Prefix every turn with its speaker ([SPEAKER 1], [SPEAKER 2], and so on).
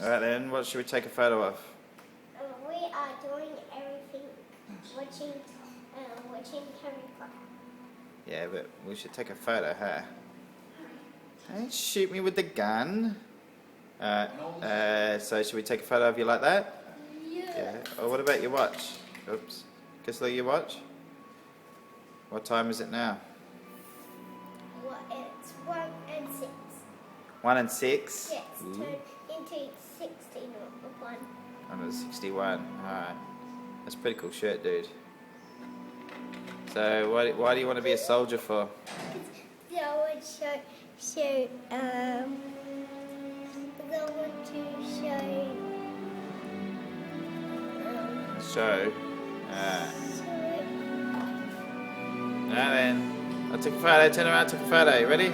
[SPEAKER 1] Alright then, what should we take a photo of?
[SPEAKER 2] We are doing everything, watching Harry Potter.
[SPEAKER 1] Yeah, but we should take a photo, huh? Don't shoot me with the gun. So should we take a photo of you like that? Yeah. Or what about your watch? Oops. Guess look at your watch. What time is it now?
[SPEAKER 2] Well, it's 1 and 6.
[SPEAKER 1] 1 and 6?
[SPEAKER 2] Yes,
[SPEAKER 1] Ooh.
[SPEAKER 2] turn into 61.
[SPEAKER 1] I'm at 61. Alright. That's a pretty cool shirt, dude. So why do you want to be a soldier for?
[SPEAKER 2] So I want to show, I want to show,
[SPEAKER 1] Show. Alright then. I took a photo, turn around, took a photo. You ready?